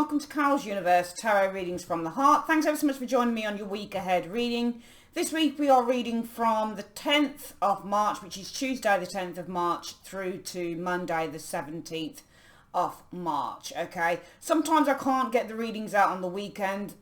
welcome to Carol's Universe, Tarot Readings from the Heart. Thanks ever so much for joining me on your week ahead reading. This week we are reading from the 10th of March, which is Tuesday the 10th of March, through to Monday the 17th of March, okay? Sometimes I can't get the readings out on the weekend.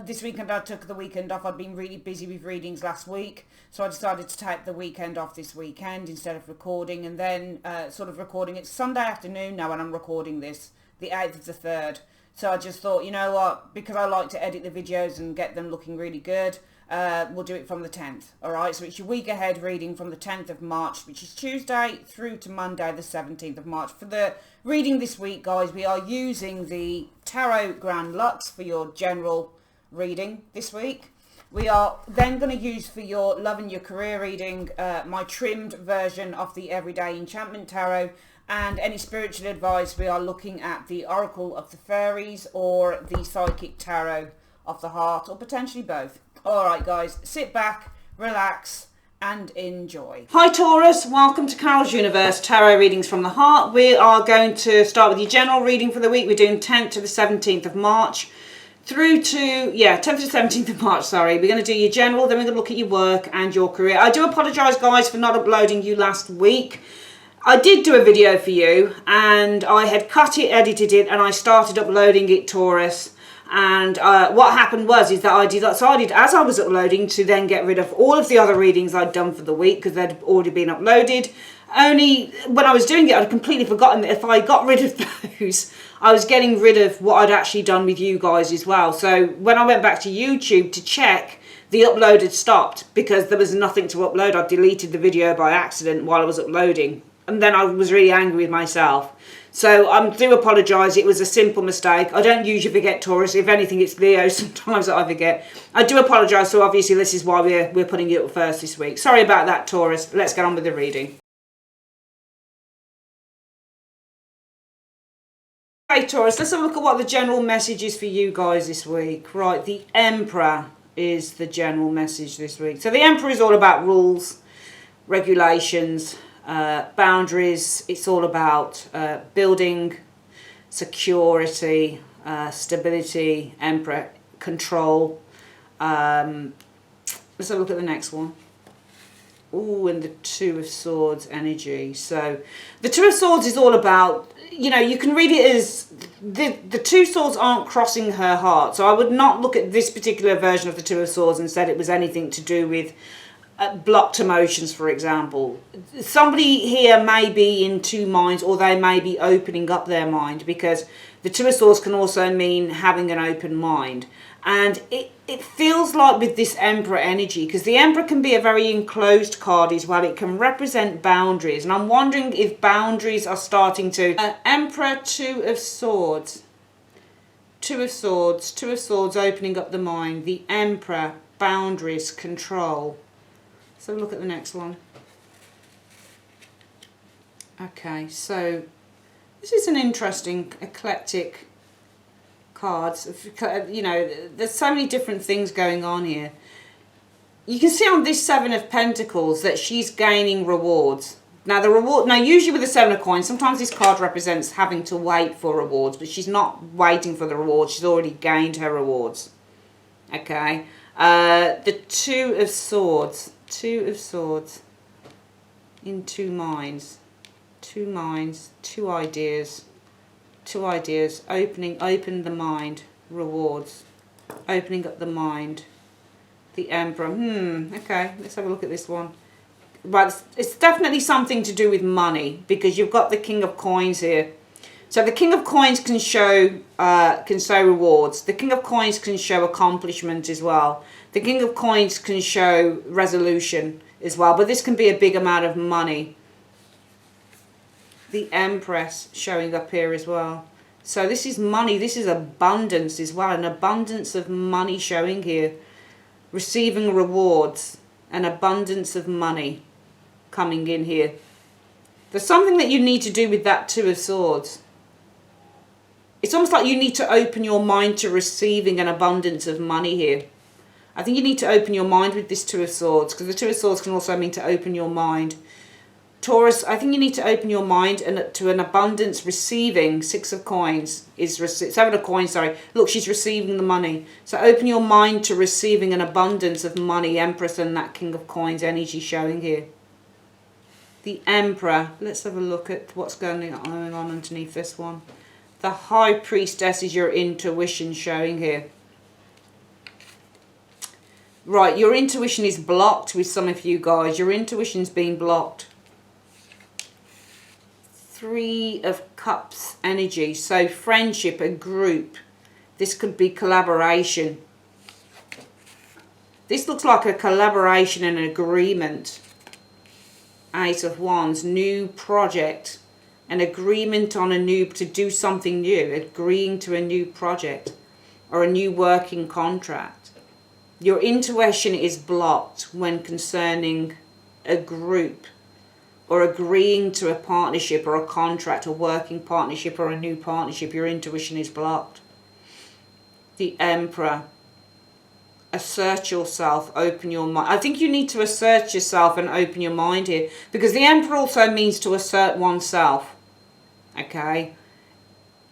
This weekend I took the weekend off. I'd been really busy with readings last week, so I decided to take the weekend off this weekend instead of recording, and then sort of recording it Sunday afternoon now when I'm recording this, the 8th of the 3rd. So I just thought, you know what, because I like to edit the videos and get them looking really good, we'll do it from the 10th, alright? So it's your week ahead reading from the 10th of March, which is Tuesday through to Monday the 17th of March. For the reading this week, guys, we are using the Tarot Grand Luxe for your general reading this week. We are then going to use for your love and your career reading my trimmed version of the Everyday Enchantment Tarot, and any spiritual advice we are looking at the Oracle of the Fairies or the Psychic Tarot of the Heart, or potentially both. Alright guys, sit back, relax and enjoy. Hi Taurus, welcome to Carol's Universe, Tarot Readings from the Heart. We are going to start with your general reading for the week. We're doing 10th to the 17th of March. Through to, 10th to 17th of March, sorry. We're going to do your general, then we're going to look at your work and your career. I do apologise, guys, for not uploading you last week. I did do a video for you, and I had cut it, edited it, and I started uploading it, Taurus. And what happened was that I decided, as I was uploading, to then get rid of all of the other readings I'd done for the week, because they'd already been uploaded. Only when I was doing it, I'd completely forgotten that if I got rid of those, I was getting rid of what I'd actually done with you guys as well. So when I went back to YouTube to check, the upload had stopped because there was nothing to upload. I deleted the video by accident while I was uploading, and then I was really angry with myself. So I do apologise, it was a simple mistake. I don't usually forget, Taurus. If anything, it's Leo sometimes that I forget. I do apologise, so obviously this is why we're putting it up first this week. Sorry about that, Taurus. Let's get on with the reading. Okay, Taurus, let's have a look at what the general message is for you guys this week. Right, the Emperor is the general message this week. So the Emperor is all about rules, regulations, boundaries. It's all about building, security, stability, Emperor, control. Let's have a look at the next one. Ooh, and the Two of Swords energy. So the Two of Swords is all about, you know, you can read it as the Two Swords aren't crossing her heart. So I would not look at this particular version of the Two of Swords and said it was anything to do with blocked emotions, for example. Somebody here may be in two minds, or they may be opening up their mind, because the Two of Swords can also mean having an open mind. And it feels like with this Emperor energy, because the Emperor can be a very enclosed card as well. It can represent boundaries. And I'm wondering if boundaries are starting to... Emperor, Two of Swords. Two of Swords. Two of Swords opening up the mind. The Emperor, boundaries, control. So look at the next one. Okay, so this is an interesting, eclectic cards. You know, there's so many different things going on here. You can see on this Seven of Pentacles that she's gaining rewards. Now usually with the Seven of Coins, sometimes this card represents having to wait for rewards, but she's not waiting for the rewards. She's already gained her rewards. Okay. The Two of Swords. Two of Swords. In two minds. Two minds. Two ideas. Two ideas. Open the mind. Rewards. Opening up the mind. The Emperor. Okay, let's have a look at this one. Right, it's definitely something to do with money, because you've got the King of Coins here. So the King of Coins can show rewards. The King of Coins can show accomplishment as well. The King of Coins can show resolution as well, but this can be a big amount of money. The Empress showing up here as well. So this is money, this is abundance as well, an abundance of money showing here. Receiving rewards, an abundance of money coming in here. There's something that you need to do with that Two of Swords. It's almost like you need to open your mind to receiving an abundance of money here. I think you need to open your mind with this Two of Swords, because the Two of Swords can also mean to open your mind Taurus, I think you need to open your mind to an abundance receiving. Six of coins is seven of coins, sorry. Look, she's receiving the money. So open your mind to receiving an abundance of money. Empress and that King of Coins energy showing here. The Emperor. Let's have a look at what's going on underneath this one. The High Priestess is your intuition showing here. Right, your intuition is blocked with some of you guys. Your intuition's being blocked. Three of Cups energy. So friendship, a group. This could be collaboration. This looks like a collaboration and an agreement. Ace of Wands, new project. An agreement on to do something new. Agreeing to a new project or a new working contract. Your intuition is blocked when concerning a group or agreeing to a partnership or a contract, a working partnership or a new partnership. Your intuition is blocked. The Emperor. Assert yourself, open your mind. I think you need to assert yourself and open your mind here, because the Emperor also means to assert oneself. Okay?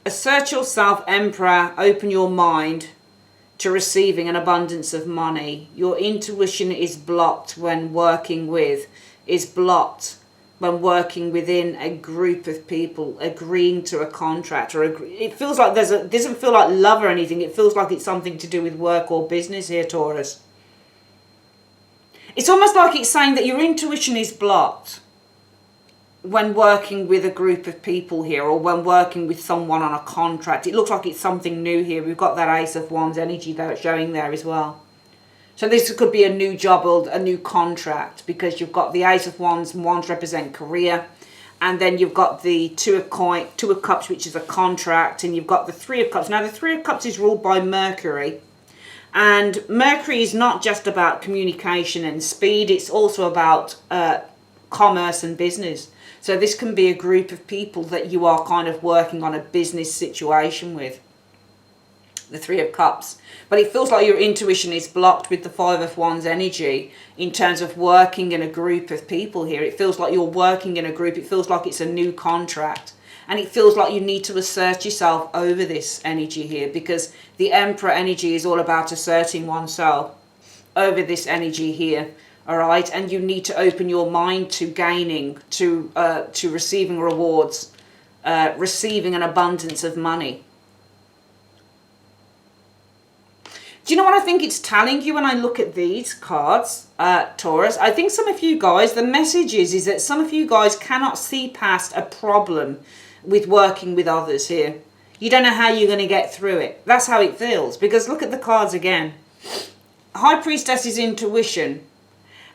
Assert yourself, Emperor, open your mind to receiving an abundance of money. Your intuition is blocked when working with, when working within a group of people, agreeing to a contract, or it feels like it doesn't feel like love or anything. It feels like it's something to do with work or business here, Taurus. It's almost like it's saying that your intuition is blocked when working with a group of people here, or when working with someone on a contract. It looks like it's something new here. We've got that Ace of Wands energy there showing there as well. So this could be a new job or a new contract, because you've got the Ace of Wands, and Wands represent career. And then you've got the Two of Cups, which is a contract. And you've got the Three of Cups. Now, the Three of Cups is ruled by Mercury. And Mercury is not just about communication and speed. It's also about commerce and business. So this can be a group of people that you are kind of working on a business situation with. The Three of Cups. But it feels like your intuition is blocked with the Five of Wands energy in terms of working in a group of people here. It feels like you're working in a group. It feels like it's a new contract. And it feels like you need to assert yourself over this energy here, because the Emperor energy is all about asserting oneself over this energy here. All right. And you need to open your mind to gaining, to receiving rewards, receiving an abundance of money. Do you know what I think it's telling you when I look at these cards, Taurus? I think some of you guys, the message is that some of you guys cannot see past a problem with working with others here. You don't know how you're going to get through it. That's how it feels. Because look at the cards again. High Priestess is intuition.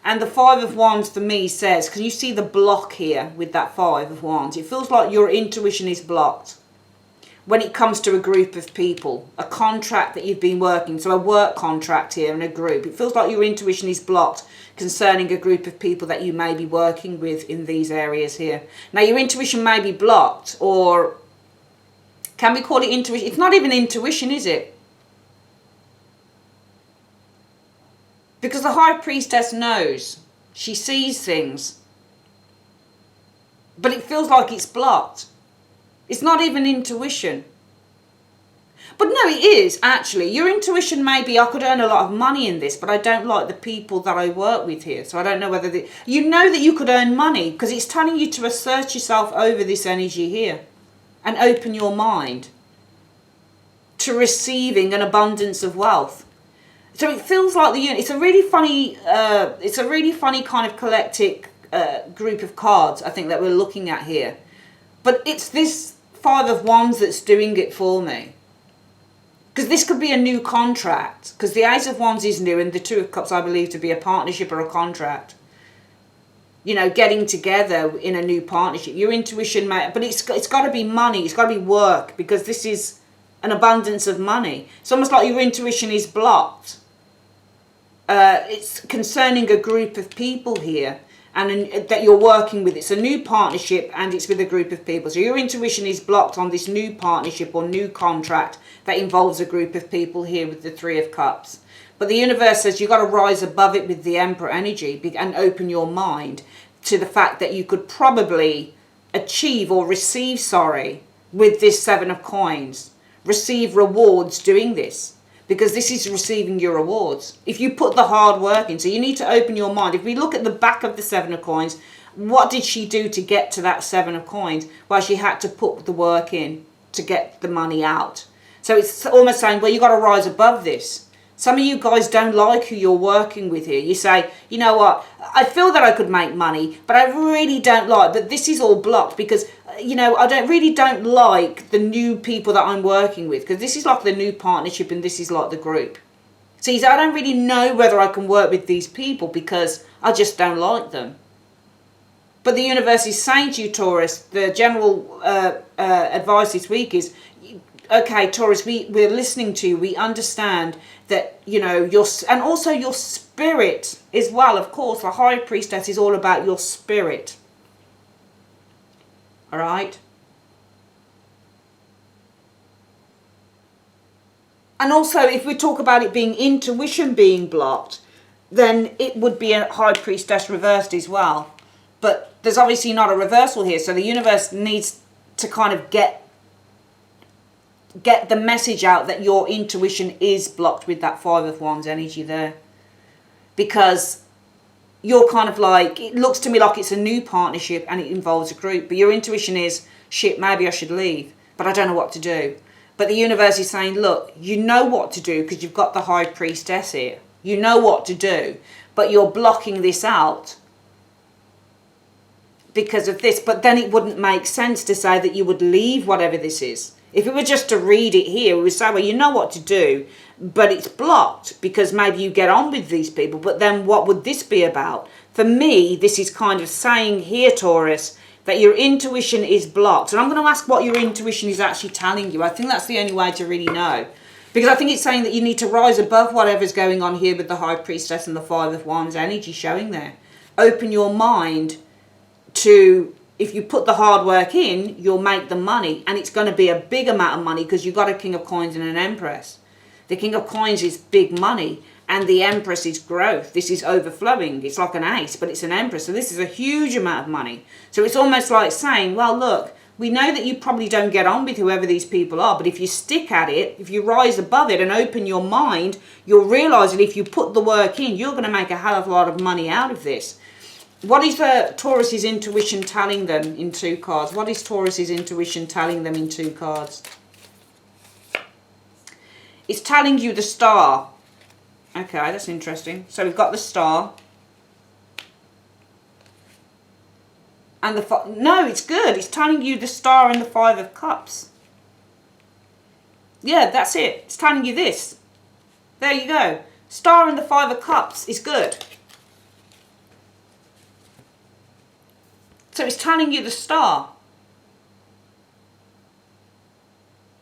And the Five of Wands for me says, can you see the block here with that Five of Wands? It feels like your intuition is blocked when it comes to a group of people, a contract that you've been working, so a work contract here in a group. It feels like your intuition is blocked concerning a group of people that you may be working with in these areas here. Now, your intuition may be blocked, or can we call it intuition? It's not even intuition, is it? Because the High Priestess knows. She sees things. But it feels like it's blocked. It's not even intuition. But no, it is, actually. Your intuition may be, I could earn a lot of money in this, but I don't like the people that I work with here. So I don't know whether... You know that you could earn money, because it's telling you to assert yourself over this energy here. And open your mind to receiving an abundance of wealth. So it feels like it's a really funny kind of eclectic group of cards, I think, that we're looking at here. But it's this Five of Wands that's doing it for me. Because this could be a new contract. Because the Ace of Wands is new, and the Two of Cups I believe to be a partnership or a contract. You know, getting together in a new partnership. Your intuition may... But it's got to be money. It's got to be work. Because this is an abundance of money. It's almost like your intuition is blocked. It's concerning a group of people here. And that you're working with. It's a new partnership, and it's with a group of people. So your intuition is blocked on this new partnership or new contract that involves a group of people here with the Three of Cups. But the universe says you've got to rise above it with the Emperor energy and open your mind. to the fact that you could probably achieve or receive, with this Seven of Coins, receive rewards doing this. Because this is receiving your rewards. If you put the hard work in, so you need to open your mind. If we look at the back of the Seven of Coins, what did she do to get to that Seven of Coins? Well, she had to put the work in to get the money out. So it's almost saying, well, you got to rise above this. Some of you guys don't like who you're working with here. You say, you know what, I feel that I could make money, but I really don't like, but this is all blocked because, you know, I really don't like the new people that I'm working with, because this is like the new partnership and this is like the group. So you say, I don't really know whether I can work with these people because I just don't like them. But the universe is saying to you, Taurus, the general advice this week is, okay, Taurus, we're listening to you. We understand that, you know, and also your spirit as well. Of course, the High Priestess is all about your spirit. All right? And also, if we talk about it being intuition being blocked, then it would be a High Priestess reversed as well. But there's obviously not a reversal here. So the universe needs to kind of get the message out that your intuition is blocked with that Five of Wands energy there. Because you're kind of like, it looks to me like it's a new partnership and it involves a group. But your intuition is, shit, maybe I should leave, but I don't know what to do. But the universe is saying, look, you know what to do because you've got the High Priestess here. You know what to do, but you're blocking this out because of this. But then it wouldn't make sense to say that you would leave whatever this is. If we were just to read it here, we would say, well, you know what to do, but it's blocked because maybe you get on with these people. But then what would this be about? For me, this is kind of saying here, Taurus, that your intuition is blocked. And I'm going to ask what your intuition is actually telling you. I think that's the only way to really know. Because I think it's saying that you need to rise above whatever's going on here with the High Priestess and the Five of Wands energy showing there. Open your mind to, if you put the hard work in, you'll make the money. And it's going to be a big amount of money because you've got a King of Coins and an Empress. The King of Coins is big money and the Empress is growth. This is overflowing. It's like an ace, but it's an Empress. So this is a huge amount of money. So it's almost like saying, well, look, we know that you probably don't get on with whoever these people are, but if you stick at it, if you rise above it and open your mind, you'll realise that if you put the work in, you're going to make a hell of a lot of money out of this. What is Taurus's intuition telling them in two cards? What is Taurus's intuition telling them in two cards? It's telling you the Star. Okay, that's interesting. So we've got the Star. And no, it's good. It's telling you the Star and the Five of Cups. Yeah, that's it. It's telling you this. There you go. Star and the Five of Cups is good. So it's telling you the Star.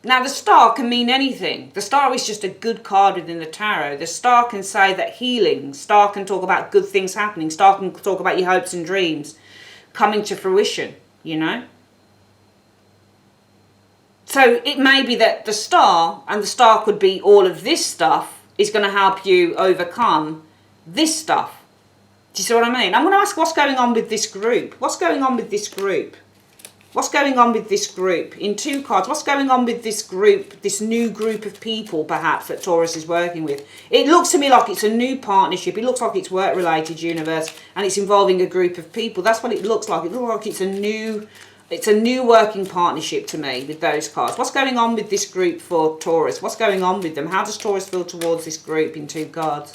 Now, the Star can mean anything. The Star is just a good card within the tarot. The Star can say that healing. Star can talk about good things happening. Star can talk about your hopes and dreams coming to fruition, you know. So it may be that the Star, and the Star could be all of this stuff, is going to help you overcome this stuff. Do you see what I mean? I'm going to ask what's going on with this group. What's going on with this group? What's going on with this group? In two cards, what's going on with this group, this new group of people, perhaps, that Taurus is working with? It looks to me like it's a new partnership. It looks like it's work-related, universe, and it's involving a group of people. That's what it looks like. It looks like it's a new working partnership to me with those cards. What's going on with this group for Taurus? What's going on with them? How does Taurus feel towards this group in two cards?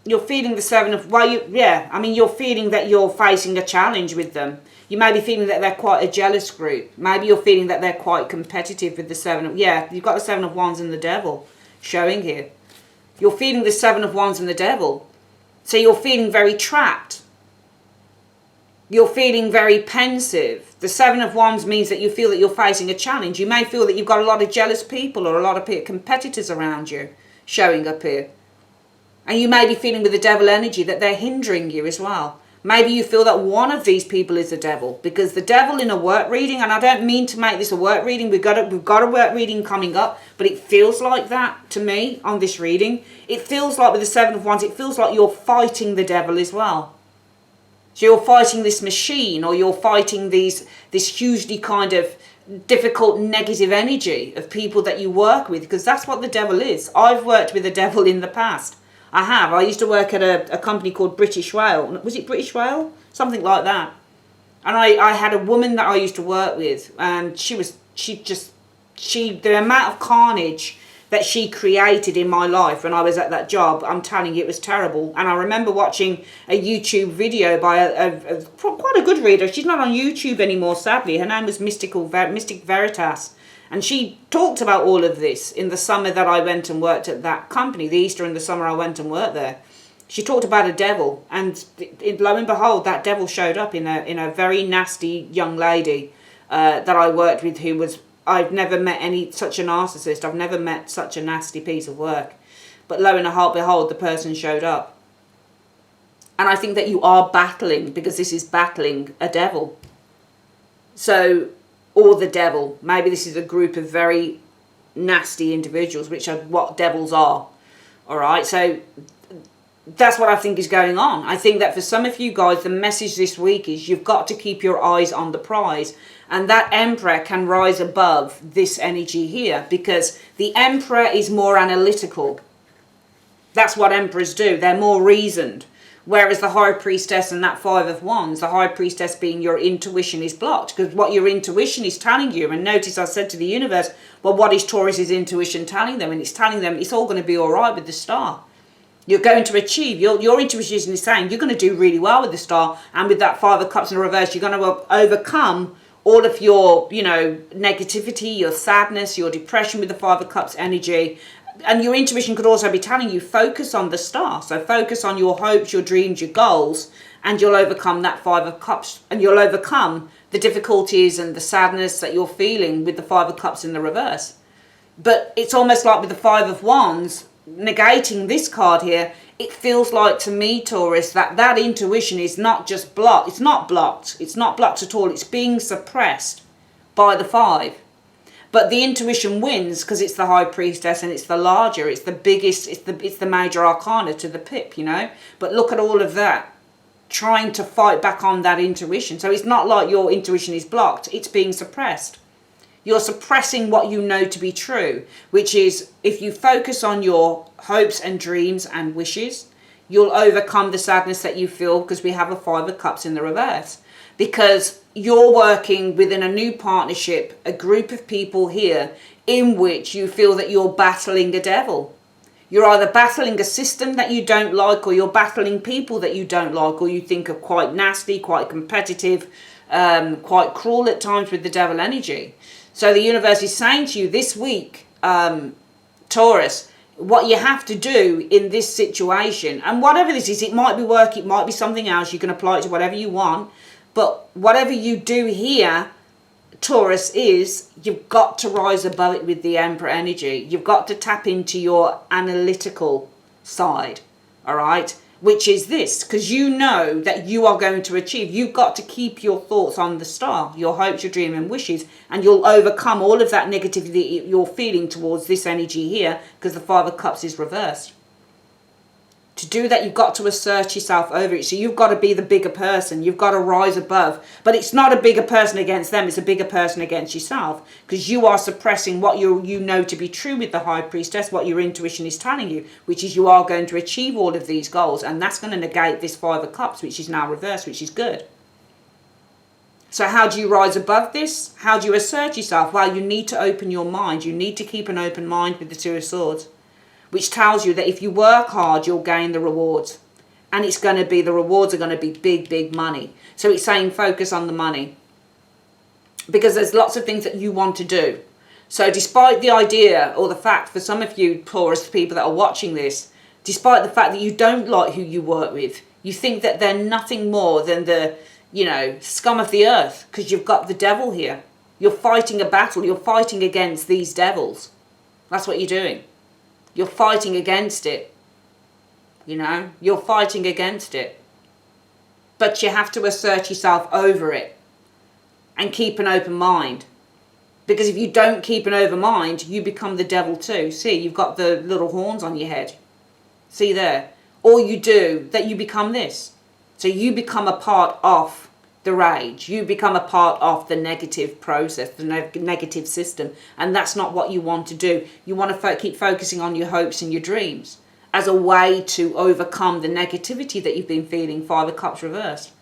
You're feeling the Seven of, you're feeling that you're facing a challenge with them. You may be feeling that they're quite a jealous group. Maybe you're feeling that they're quite competitive with the Seven of, you've got the Seven of Wands and the Devil showing here. You're feeling the Seven of Wands and the Devil. So you're feeling very trapped. You're feeling very pensive. The Seven of Wands means that you feel that you're facing a challenge. You may feel that you've got a lot of jealous people or a lot of competitors around you showing up here. And you may be feeling with the Devil energy that they're hindering you as well. Maybe you feel that one of these people is the devil, because the devil in a work reading, and I don't mean to make this a work reading, we've got a work reading coming up, but it feels like that to me on this reading. It feels like with the Seven of Wands, it feels like you're fighting the devil as well. So you're fighting this machine, or you're fighting this hugely kind of difficult negative energy of people that you work with, because that's what the devil is. I've worked with the devil in the past. I have. I used to work at a company called British Rail. Was it British Rail? Something like that. And I had a woman that I used to work with, and the amount of carnage that she created in my life when I was at that job, I'm telling you, it was terrible. And I remember watching a YouTube video by quite a good reader. She's not on YouTube anymore, sadly. Her name was Mystic Veritas. And she talked about all of this in the summer that I went and worked at that company, the Easter and the summer I went and worked there. She talked about a devil, and lo and behold, that devil showed up in a very nasty young lady that I worked with, who was, I've never met such a narcissist. I've never met such a nasty piece of work. But lo and behold, the person showed up. And I think that you are battling, because this is battling a devil. So, or the devil. Maybe this is a group of very nasty individuals, which are what devils are. All right, so that's what I think is going on. I think that for some of you guys, the message this week is you've got to keep your eyes on the prize. And that Emperor can rise above this energy here, because the Emperor is more analytical. That's what Emperors do. They're more reasoned. Whereas the High Priestess and that Five of Wands, the High Priestess being your intuition, is blocked. Because what your intuition is telling you, and notice I said to the universe, well, what is Taurus's intuition telling them? And it's telling them it's all going to be all right with the star. You're going to achieve, your intuition is saying you're going to do really well with the star. And with that Five of Cups in reverse, you're going to overcome all of your, negativity, your sadness, your depression with the Five of Cups energy. And your intuition could also be telling you, focus on the star. So focus on your hopes, your dreams, your goals, and you'll overcome that Five of Cups. And you'll overcome the difficulties and the sadness that you're feeling with the Five of Cups in the reverse. But it's almost like with the Five of Wands, negating this card here, it feels like to me, Taurus, that intuition is not just blocked. It's not blocked. It's not blocked at all. It's being suppressed by the Five. But the intuition wins because it's the High Priestess, and it's the larger, it's the biggest, it's the major arcana to the pip, But look at all of that, trying to fight back on that intuition. So it's not like your intuition is blocked, it's being suppressed. You're suppressing what you know to be true, which is if you focus on your hopes and dreams and wishes, you'll overcome the sadness that you feel, because we have a Five of Cups in the reverse. Because you're working within a new partnership, a group of people here, in which you feel that you're battling a devil. You're either battling a system that you don't like, or you're battling people that you don't like, or you think are quite nasty, quite competitive, quite cruel at times with the devil energy. So the universe is saying to you this week, Taurus, what you have to do in this situation, and whatever this is, it might be work, it might be something else, you can apply it to whatever you want. But whatever you do here, Taurus, is you've got to rise above it with the Emperor energy. You've got to tap into your analytical side, all right? Which is this, because you know that you are going to achieve. You've got to keep your thoughts on the star, your hopes, your dreams and wishes, and you'll overcome all of that negativity you're feeling towards this energy here, because the Five of Cups is reversed. To do that, you've got to assert yourself over it. So you've got to be the bigger person. You've got to rise above. But it's not a bigger person against them. It's a bigger person against yourself. Because you are suppressing what you know to be true with the High Priestess, what your intuition is telling you, which is you are going to achieve all of these goals. And that's going to negate this Five of Cups, which is now reversed, which is good. So how do you rise above this? How do you assert yourself? Well, you need to open your mind. You need to keep an open mind with the Two of Swords, which tells you that if you work hard, you'll gain the rewards. And it's going to be, the rewards are going to be big, big money. So it's saying focus on the money. Because there's lots of things that you want to do. So despite the idea, or the fact for some of you Taurus people that are watching this, despite the fact that you don't like who you work with, you think that they're nothing more than the, scum of the earth, because you've got the devil here. You're fighting a battle. You're fighting against these devils. That's what you're doing. You're fighting against it. You're fighting against it. But you have to assert yourself over it and keep an open mind. Because if you don't keep an open mind, you become the devil too. See, you've got the little horns on your head. See there? All you do, that you become this. So you become a part of the rage. You become a part of the negative process, the negative system. And that's not what you want to do. You want to keep focusing on your hopes and your dreams as a way to overcome the negativity that you've been feeling, 5 of Cups reversed.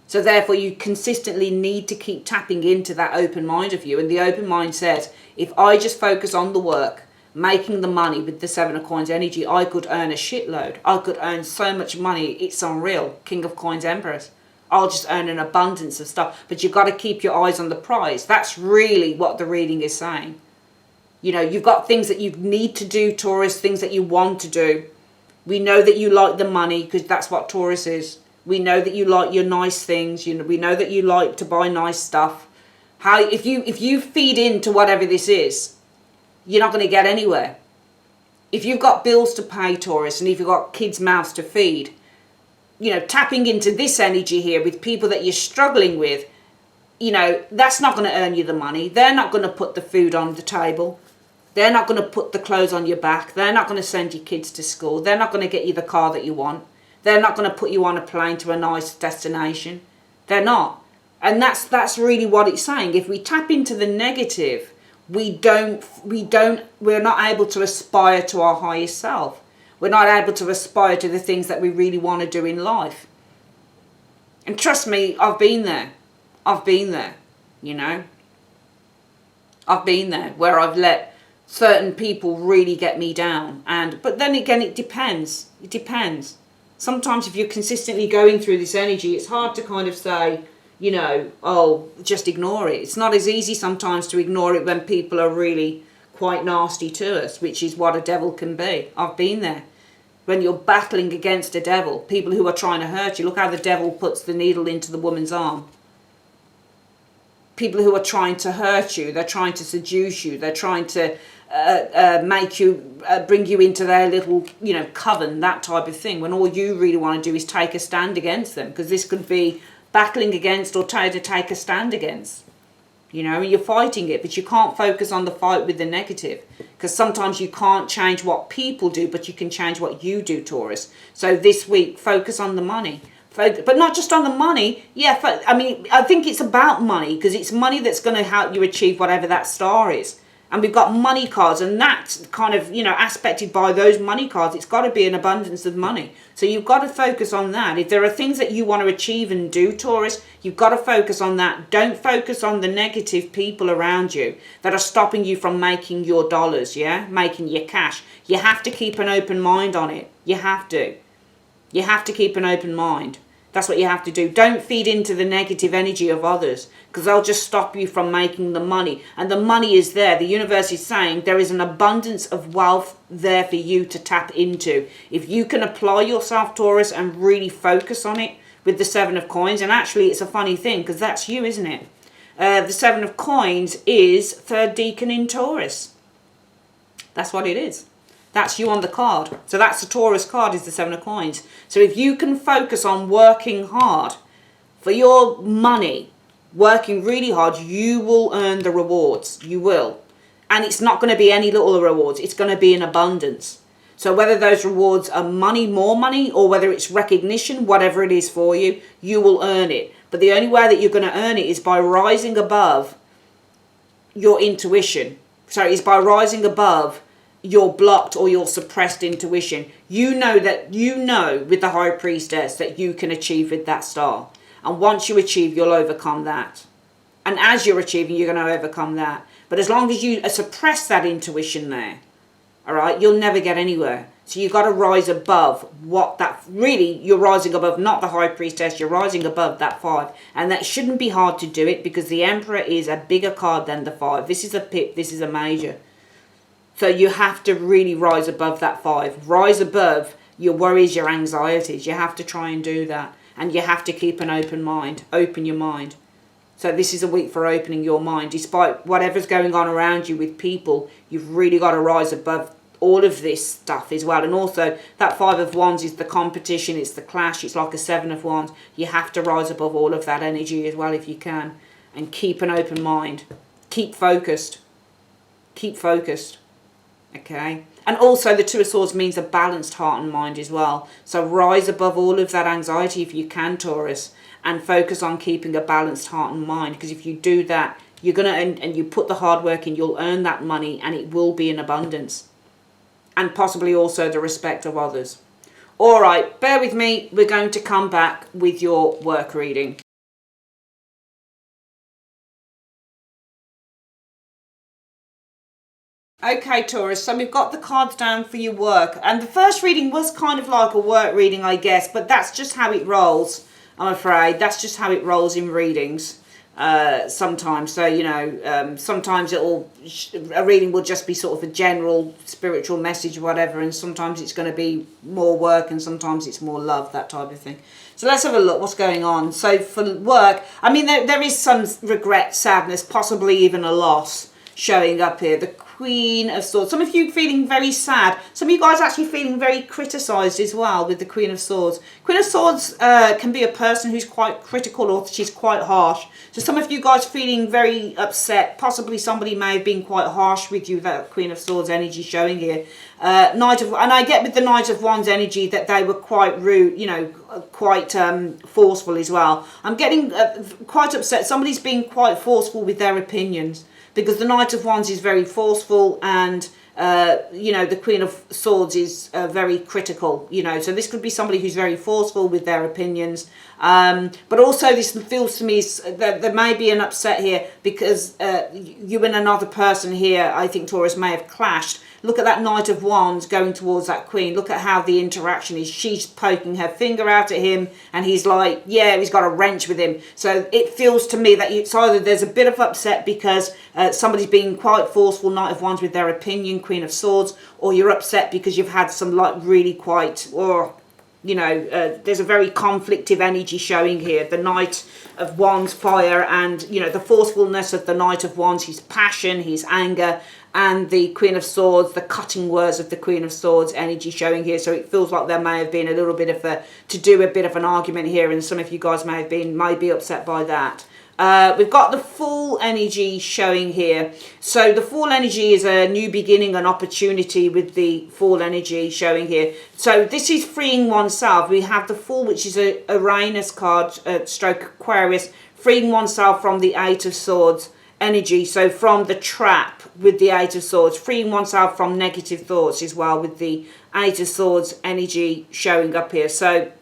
So therefore you consistently need to keep tapping into that open mind of you. And the open mind says, if I just focus on the work, making the money with the 7 of Coins energy, I could earn a shitload. I could earn so much money, it's unreal. King of Coins Empress. I'll just earn an abundance of stuff. But you've got to keep your eyes on the prize. That's really what the reading is saying. You know, you've got things that you need to do, Taurus, things that you want to do. We know that you like the money because that's what Taurus is. We know that you like your nice things. You know, we know that you like to buy nice stuff. If you feed into whatever this is, you're not going to get anywhere. If you've got bills to pay, Taurus, and if you've got kids' mouths to feed, you know, tapping into this energy here with people that you're struggling with, you know, that's not going to earn you the money. They're not going to put the food on the table. They're not going to put the clothes on your back. They're not going to send your kids to school. They're not going to get you the car that you want. They're not going to put you on a plane to a nice destination. They're not. And that's really what it's saying. If we tap into the negative, we're not able to aspire to our highest self. We're not able to aspire to the things that we really want to do in life. And trust me, I've been there. I've been there, you know. I've been there where I've let certain people really get me down. But then again, it depends. It depends. Sometimes if you're consistently going through this energy, it's hard to kind of say, you know, oh, just ignore it. It's not as easy sometimes to ignore it when people are really quite nasty to us, which is what a devil can be. I've been there. When you're battling against a devil, people who are trying to hurt you. Look how the devil puts the needle into the woman's arm. People who are trying to hurt you, they're trying to seduce you, they're trying to make you, bring you into their little, you know, coven, that type of thing, when all you really want to do is take a stand against them, because this could be battling against or trying to take a stand against. You know, you're fighting it, but you can't focus on the fight with the negative, because sometimes you can't change what people do, but you can change what you do, Taurus. So this week, focus on the money. But not just on the money. Yeah, I mean, I think it's about money, because it's money that's going to help you achieve whatever that star is. And we've got money cards, and that's kind of, you know, aspected by those money cards. It's got to be an abundance of money. So you've got to focus on that. If there are things that you want to achieve and do, Taurus, you've got to focus on that. Don't focus on the negative people around you that are stopping you from making your dollars, yeah? Making your cash. You have to keep an open mind on it. You have to. You have to keep an open mind. That's what you have to do. Don't feed into the negative energy of others, because they'll just stop you from making the money. And the money is there. The universe is saying there is an abundance of wealth there for you to tap into. If you can apply yourself, Taurus, and really focus on it with the 7 of Coins. And actually, it's a funny thing, because that's you, isn't it? The 7 of Coins is 3rd Decan in Taurus. That's what it is. That's you on the card. So that's the Taurus card, is the 7 of Coins. So if you can focus on working hard for your money, working really hard, you will earn the rewards. You will. And it's not going to be any little rewards. It's going to be in abundance. So whether those rewards are money, more money, or whether it's recognition, whatever it is for you, you will earn it. But the only way that you're going to earn it is by rising above your intuition. Sorry, is by rising above your blocked or your suppressed intuition. You know with the High Priestess that you can achieve with that star. And once you achieve, you'll overcome that. And as you're achieving, you're going to overcome that. But as long as you suppress that intuition there, all right, you'll never get anywhere. So you've got to rise above what that, really, you're rising above, not the High Priestess, you're rising above that 5. And that shouldn't be hard to do it, because the Emperor is a bigger card than the 5. This is a pip, this is a major. So you have to really rise above that 5. Rise above your worries, your anxieties. You have to try and do that. And you have to keep an open mind. Open your mind. So this is a week for opening your mind. Despite whatever's going on around you with people, you've really got to rise above all of this stuff as well. And also that Five of Wands is the competition, it's the clash, it's like a Seven of Wands. You have to rise above all of that energy as well if you can, and keep an open mind, keep focused, okay? And also the Two of Swords means a balanced heart and mind as well. So rise above all of that anxiety if you can, Taurus, and focus on keeping a balanced heart and mind, because if you do that, you're gonna, and you put the hard work in, you'll earn that money, and it will be in abundance, and possibly also the respect of others. All right, bear with me. We're going to come back with your work reading. Okay, Taurus, so we've got the cards down for your work. And the first reading was kind of like a work reading, I guess, but that's just how it rolls, I'm afraid. That's just how it rolls in readings sometimes. So, you know, sometimes a reading will just be sort of a general spiritual message or whatever, and sometimes it's going to be more work, and sometimes it's more love, that type of thing. So let's have a look what's going on. So for work, I mean, there is some regret, sadness, possibly even a loss showing up here. The Queen of Swords. Some of you feeling very sad. Some of you guys actually feeling very criticised as well with the Queen of Swords. Queen of Swords can be a person who's quite critical, or she's quite harsh. So some of you guys feeling very upset. Possibly somebody may have been quite harsh with you, that Queen of Swords energy showing here. And I get with the Knight of Wands energy that they were quite rude, you know, quite forceful as well. I'm getting quite upset. Somebody's being quite forceful with their opinions, because the Knight of Wands is very forceful, and you know, the Queen of Swords is very critical, you know. So this could be somebody who's very forceful with their opinions. But also this feels to me that there may be an upset here, because you and another person here, I think, Taurus, may have clashed. Look at that Knight of Wands going towards that Queen. Look at how the interaction is. She's poking her finger out at him, and he's like, yeah, he's got a wrench with him. So it feels to me that it's either there's a bit of upset because somebody's being quite forceful, Knight of Wands, with their opinion, Queen of Swords, or you're upset because you've had some like really quite, or you know, there's a very conflictive energy showing here. The Knight of Wands, fire, and, you know, the forcefulness of the Knight of Wands, his passion, his anger, and the Queen of Swords, the cutting words of the Queen of Swords energy showing here. So it feels like there may have been a little bit of a bit of an argument here, and some of you guys may be upset by that. We've got the Fool energy showing here. So the Fool energy is a new beginning, an opportunity with the Fool energy showing here. So this is freeing oneself. We have the Fool, which is a Uranus card, stroke Aquarius, freeing oneself from the Eight of Swords energy. So from the trap with the Eight of Swords, freeing oneself from negative thoughts as well with the Eight of Swords energy showing up here. So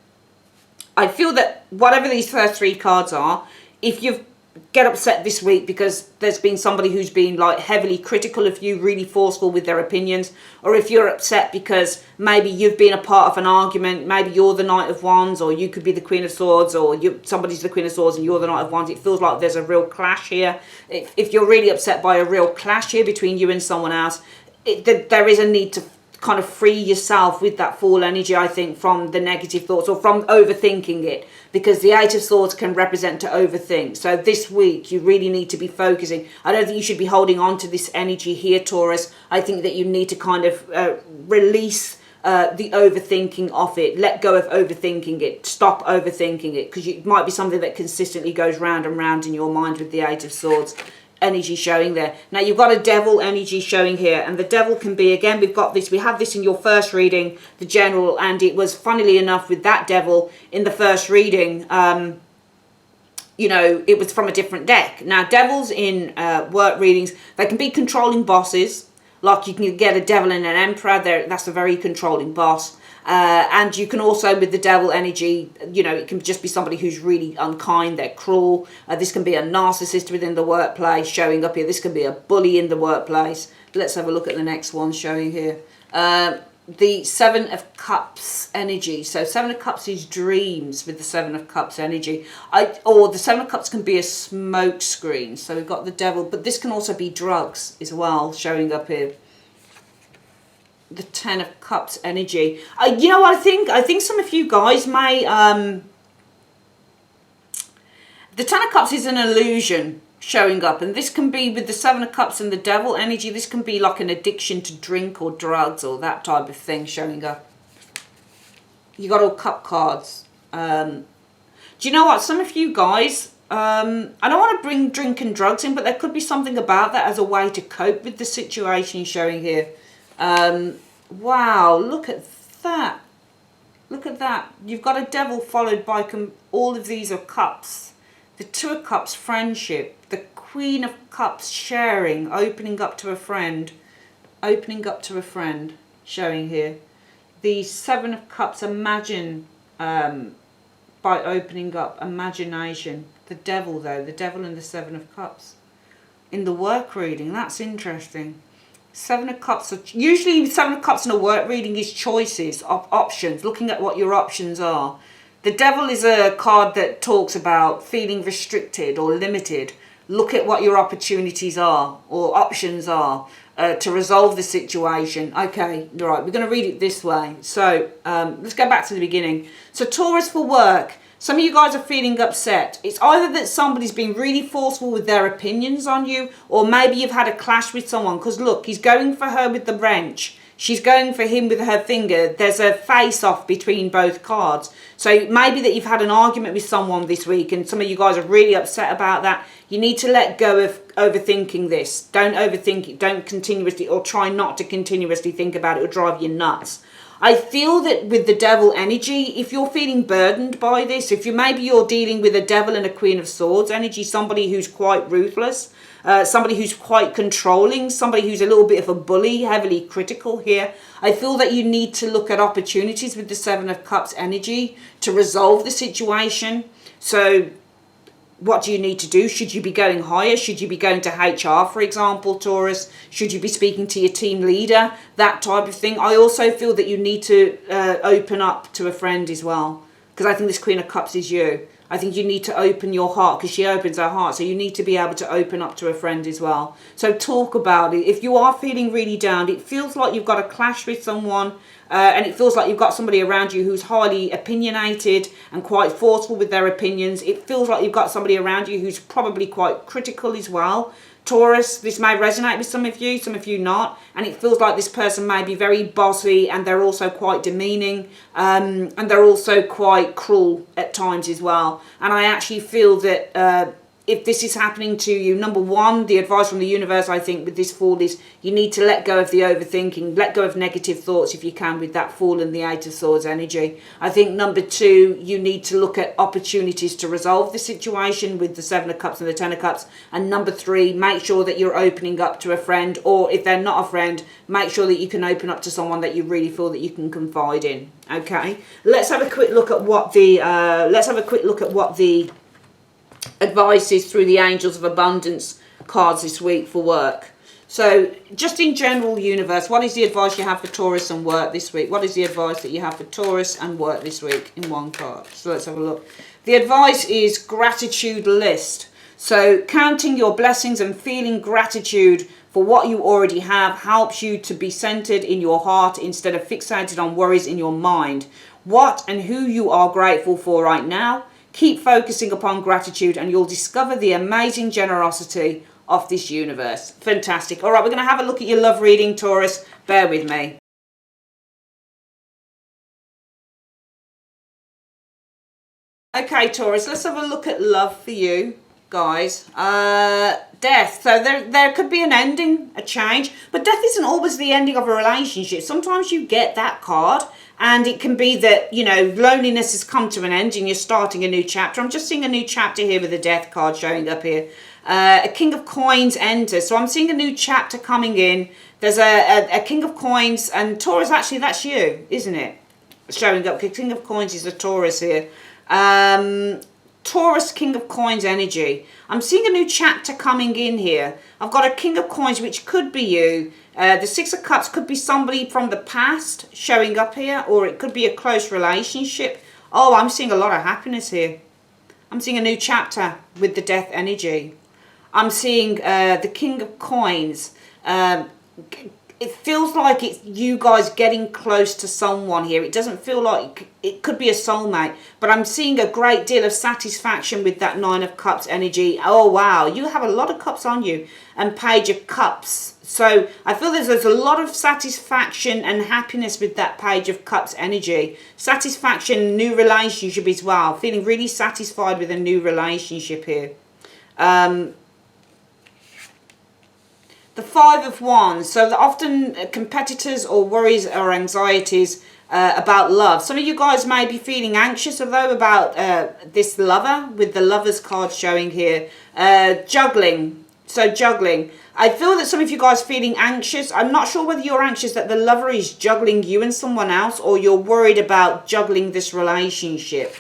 I feel that whatever these first three cards are, if you get upset this week because there's been somebody who's been like heavily critical of you, really forceful with their opinions, or if you're upset because maybe you've been a part of an argument, maybe you're the Knight of Wands, or you could be the Queen of Swords, or somebody's the Queen of Swords and you're the Knight of Wands, it feels like there's a real clash here. If you're really upset by a real clash here between you and someone else, there is a need to kind of free yourself with that Fool energy, I think, from the negative thoughts or from overthinking it, because the Eight of Swords can represent to overthink. So this week you really need to be focusing. I don't think you should be holding on to this energy here, Taurus. I think that you need to kind of release the overthinking of it. Let go of overthinking it. Stop overthinking it, because it might be something that consistently goes round and round in your mind with the Eight of Swords energy showing there. Now you've got a Devil energy showing here, and the Devil can be, again, we have this in your first reading, the general, and it was, funnily enough, with that Devil in the first reading, you know, it was from a different deck. Now Devils in work readings, they can be controlling bosses, like you can get a Devil and an Emperor there, that's a very controlling boss. And you can also, with the Devil energy, you know, it can just be somebody who's really unkind, they're cruel. This can be a narcissist within the workplace showing up here. This can be a bully in the workplace. Let's have a look at the next one showing here. The Seven of Cups energy. So Seven of Cups is dreams with the Seven of Cups energy. Or the Seven of Cups can be a smoke screen. So we've got the Devil, but this can also be drugs as well showing up here. The Ten of Cups energy. You know what I think? I think some of you guys may... the Ten of Cups is an illusion showing up. And this can be with the Seven of Cups and the Devil energy. This can be like an addiction to drink or drugs or that type of thing showing up. You got all cup cards. Do you know what? Some of you guys, I don't want to bring drink and drugs in, but there could be something about that as a way to cope with the situation showing here. Wow, look at that. Look at that. You've got a devil followed by all of these are cups. The Two of Cups, friendship. The Queen of Cups, sharing, opening up to a friend. Opening up to a friend, showing here. The Seven of Cups, imagine, by opening up, imagination. The devil though, the devil and the Seven of Cups. In the work reading, that's interesting. Seven of Cups, usually Seven of Cups in a work reading is choices, options, looking at what your options are. The devil is a card that talks about feeling restricted or limited. Look at what your opportunities are or options are to resolve the situation. Okay, all right, we're going to read it this way. So let's go back to the beginning. So Taurus for work. Some of you guys are feeling upset. It's either that somebody's been really forceful with their opinions on you, or maybe you've had a clash with someone. Because look, he's going for her with the wrench. She's going for him with her finger. There's a face-off between both cards. So it may be that you've had an argument with someone this week and some of you guys are really upset about that. You need to let go of overthinking this. Don't overthink it. Don't continuously, or try not to continuously think about it. It'll drive you nuts. I feel that with the devil energy, if you're feeling burdened by this, if you're dealing with a devil and a Queen of Swords energy, somebody who's quite ruthless, somebody who's quite controlling, somebody who's a little bit of a bully, heavily critical here, I feel that you need to look at opportunities with the Seven of Cups energy to resolve the situation. So what do you need to do? Should you be going higher? Should you be going to HR, for example, Taurus? Should you be speaking to your team leader? That type of thing. I also feel that you need to open up to a friend as well, because I think this Queen of Cups is you. I think you need to open your heart, because she opens her heart. So you need to be able to open up to a friend as well. So talk about it. If you are feeling really down, it feels like you've got a clash with someone, and it feels like you've got somebody around you who's highly opinionated and quite forceful with their opinions. It feels like you've got somebody around you who's probably quite critical as well. Taurus, this may resonate with some of you not. And it feels like this person may be very bossy, and they're also quite demeaning, and they're also quite cruel at times as well. And I actually feel that if this is happening to you, number one, the advice from the universe, I think, with this Fool is you need to let go of the overthinking, let go of negative thoughts if you can with that Fool and the Eight of Swords energy. I think number two, you need to look at opportunities to resolve the situation with the Seven of Cups and the Ten of Cups. And number three, make sure that you're opening up to a friend, or if they're not a friend, make sure that you can open up to someone that you really feel that you can confide in. Okay, let's have a quick look at what the advice is through the Angels of Abundance cards this week for work. So just in general, universe, what is the advice you have for Taurus and work this week? What is the advice that you have for Taurus and work this week in one card? So let's have a look. The advice is gratitude list. So counting your blessings and feeling gratitude for what you already have helps you to be centered in your heart instead of fixated on worries in your mind. What and who you are grateful for right now. Keep focusing upon gratitude and you'll discover the amazing generosity of this universe. Fantastic. All right, we're going to have a look at your love reading, Taurus. Bear with me. Okay, Taurus, let's have a look at love for you, guys. Death. So there could be an ending, a change, but death isn't always the ending of a relationship. Sometimes you get that card, and it can be that, you know, loneliness has come to an end and you're starting a new chapter. I'm just seeing a new chapter here with the death card showing up here. A King of Coins enters. So I'm seeing a new chapter coming in. There's a King of Coins, and Taurus, actually, that's you, isn't it? Showing up. King of Coins is a Taurus here. Taurus, King of Coins energy. I'm seeing a new chapter coming in here. I've got a King of Coins, which could be you. The Six of Cups could be somebody from the past showing up here, or it could be a close relationship. Oh, I'm seeing a lot of happiness here. I'm seeing a new chapter with the death energy. I'm seeing the King of Coins. it feels like it's you guys getting close to someone here. It doesn't feel like it could be a soulmate, but I'm seeing a great deal of satisfaction with that Nine of Cups energy. Oh wow, you have a lot of cups on you, and Page of Cups. So I feel there's a lot of satisfaction and happiness with that Page of Cups energy. Satisfaction, new relationship as well. Feeling really satisfied with a new relationship here. The Five of Wands. So often competitors or worries or anxieties about love. Some of you guys may be feeling anxious, although, about this lover, with the Lovers card showing here. Juggling. So juggling. I feel that some of you guys feeling anxious. I'm not sure whether you're anxious that the lover is juggling you and someone else, or you're worried about juggling this relationship.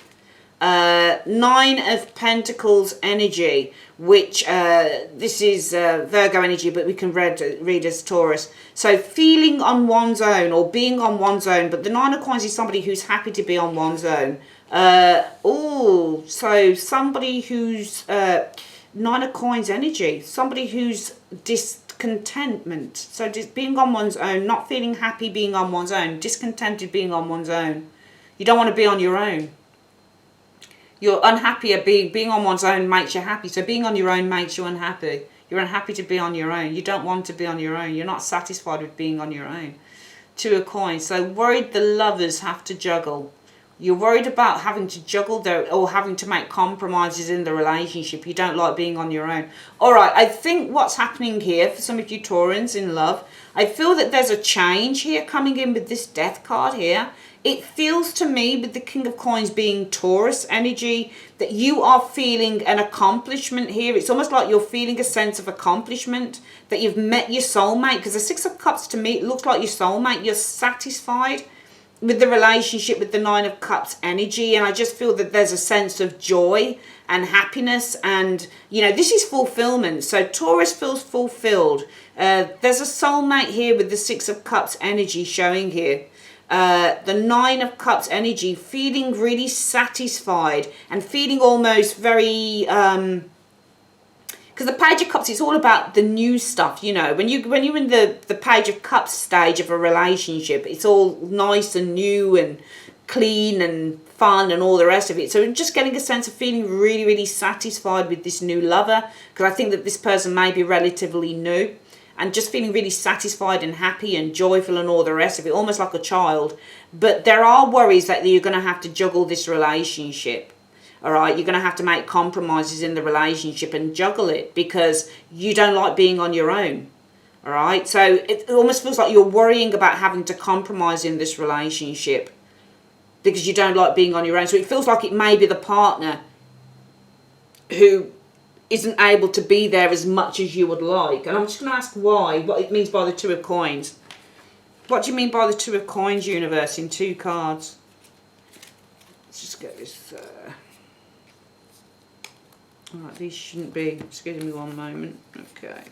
Nine of Pentacles energy, which this is Virgo energy, but we can read as Taurus. So feeling on one's own or being on one's own, but the Nine of Coins is somebody who's happy to be on one's own. So somebody who's Nine of Coins energy, somebody who's discontentment. So just being on one's own, not feeling happy being on one's own, discontented being on one's own. You don't want to be on your own. You're unhappy at being on one's own makes you happy. So being on your own makes you unhappy. You're unhappy to be on your own. You don't want to be on your own. You're not satisfied with being on your own. Two of Coins. So worried the lovers have to juggle. You're worried about having to juggle or having to make compromises in the relationship. You don't like being on your own. All right, I think what's happening here for some of you Taurans in love, I feel that there's a change here coming in with this Death card here. It feels to me, with the King of Coins being Taurus energy, that you are feeling an accomplishment here. It's almost like you're feeling a sense of accomplishment, that you've met your soulmate. Because the Six of Cups, to me, it looks like your soulmate. You're satisfied with the relationship with the Nine of Cups energy. And I just feel that there's a sense of joy and happiness. And, you know, this is fulfillment. So Taurus feels fulfilled. There's a soulmate here with the Six of Cups energy showing here. The Nine of Cups energy, feeling really satisfied and feeling almost very because the Page of Cups, it's all about the new stuff, you know. When you're in the Page of Cups stage of a relationship, it's all nice and new and clean and fun and all the rest of it. So just getting a sense of feeling really, really satisfied with this new lover, because I think that this person may be relatively new. And just feeling really satisfied and happy and joyful and all the rest of it, almost like a child. But there are worries that you're going to have to juggle this relationship. All right, you're going to have to make compromises in the relationship and juggle it because you don't like being on your own. All right, so it almost feels like you're worrying about having to compromise in this relationship because you don't like being on your own. So it feels like it may be the partner who isn't able to be there as much as you would like. And I'm just going to ask why, what it means by the Two of Coins. What do you mean by the Two of Coins, universe, in two cards? Let's just get this. Alright, these shouldn't be. Excuse me one moment. Okay.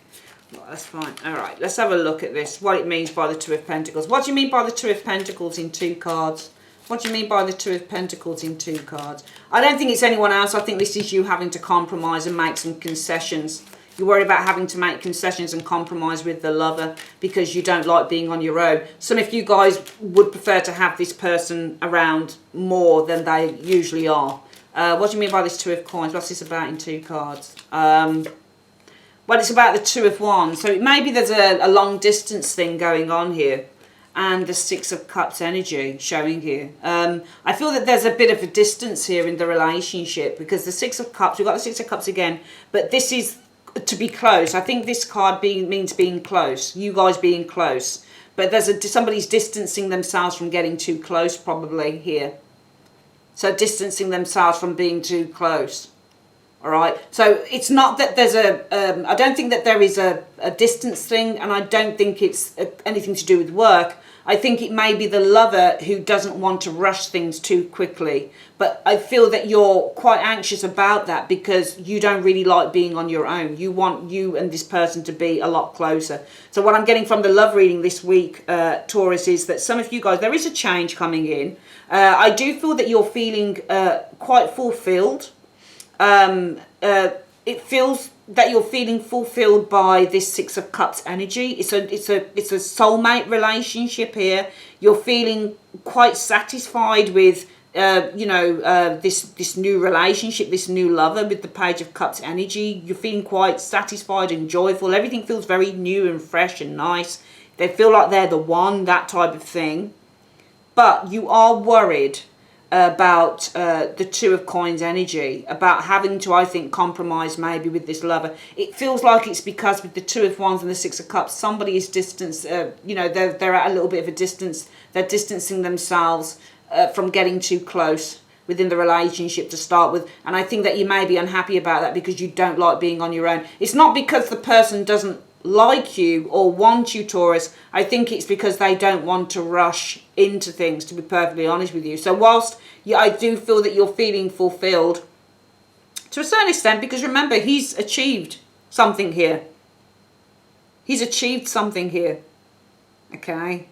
Well, that's fine. Alright, let's have a look at this. What it means by the Two of Pentacles. What do you mean by the Two of Pentacles in two cards? What do you mean by the Two of Pentacles in two cards? I don't think it's anyone else. I think this is you having to compromise and make some concessions. You're worried about having to make concessions and compromise with the lover because you don't like being on your own. Some of you guys would prefer to have this person around more than they usually are. What do you mean by this Two of Coins? What's this about in two cards? Well, it's about the Two of Wands. So maybe there's a long distance thing going on here. And the Six of Cups energy showing here. I feel that there's a bit of a distance here in the relationship because the Six of Cups, we've got the Six of Cups again, but this is to be close. I think this card means being close, you guys being close. But there's somebody's distancing themselves from getting too close probably here. So distancing themselves from being too close. All right, so it's not that there's I don't think that there is a distance thing, and I don't think it's anything to do with work. I think it may be the lover who doesn't want to rush things too quickly. But I feel that you're quite anxious about that because you don't really like being on your own. You want you and this person to be a lot closer. So what I'm getting from the love reading this week, Taurus, is that some of you guys, there is a change coming in. I do feel that you're feeling quite fulfilled. it feels that you're feeling fulfilled by this Six of Cups energy. It's a soulmate relationship here. You're feeling quite satisfied with this new relationship, this new lover with the Page of Cups energy. You're feeling quite satisfied and joyful. Everything feels very new and fresh and nice. They feel like they're the one, that type of thing. But you are worried about the Two of Coins energy, about having to, I think, compromise maybe with this lover. It feels like it's because with the Two of Wands and the Six of Cups, somebody is distanced, they're at a little bit of a distance. They're distancing themselves from getting too close within the relationship to start with. And I think that you may be unhappy about that because you don't like being on your own. It's not because the person doesn't like you or want you, Taurus. I think it's because they don't want to rush into things, to be perfectly honest with you. So whilst I do feel that you're feeling fulfilled to a certain extent, because remember, he's achieved something here. He's achieved something here. Okay.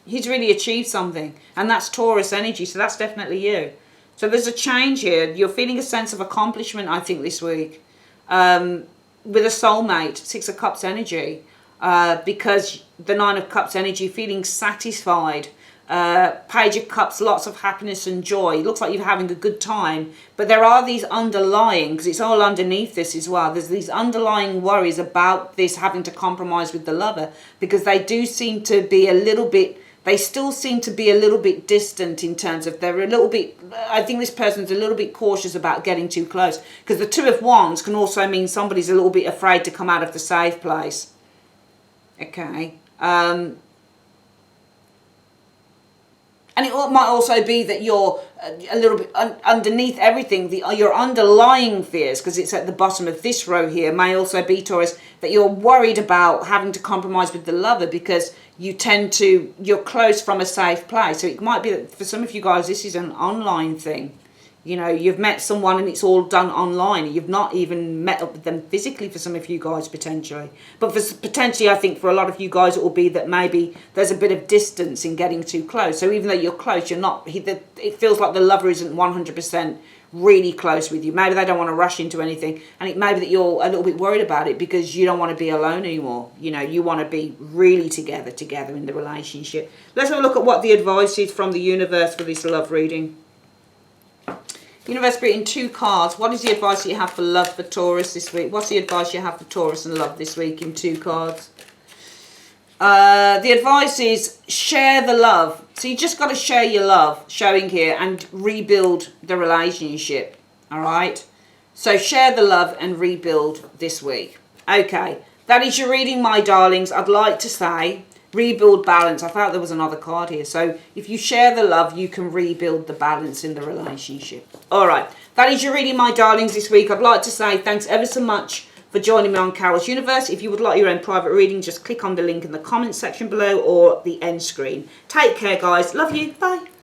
He's really achieved something, and that's Taurus energy, so that's definitely you. So there's a change here. You're feeling a sense of accomplishment, I think, this week. With a soulmate, Six of Cups energy, because the Nine of Cups energy, feeling satisfied. Page of Cups, lots of happiness and joy. It looks like you're having a good time, but there are these underlying, because it's all underneath this as well, there's these underlying worries about this having to compromise with the lover, because they do seem to be a little bit, they still seem to be a little bit distant in terms of they're a little bit, I think this person's a little bit cautious about getting too close, because the Two of Wands can also mean somebody's a little bit afraid to come out of the safe place. Okay. And it might also be that you're a little bit underneath everything, your underlying fears, because it's at the bottom of this row here, may also be, Taurus, that you're worried about having to compromise with the lover because you're close from a safe place. So it might be that for some of you guys, this is an online thing. You know, you've met someone and it's all done online. You've not even met up with them physically for some of you guys, potentially. But potentially, I think for a lot of you guys, it will be that maybe there's a bit of distance in getting too close. So even though you're close, you're not, it feels like the lover isn't 100% really close with you. Maybe they don't want to rush into anything. And it may be that you're a little bit worried about it because you don't want to be alone anymore. You know, you want to be really together in the relationship. Let's have a look at what the advice is from the universe for this love reading. Universe bringing 2 cards. What is the advice you have for love for Taurus this week? What's the advice you have for Taurus and love this week in 2 cards? The advice is share the love. So you just got to share your love, showing here, and rebuild the relationship. All right? So share the love and rebuild this week. Okay. That is your reading, my darlings. I'd like to say rebuild balance. I thought there was another card here. So if you share the love, you can rebuild the balance in the relationship. All right. That is your reading, my darlings, this week. I'd like to say thanks ever so much for joining me on Carol's Universe. If you would like your own private reading, just click on the link in the comments section below or the end screen. Take care, guys. Love you. Bye.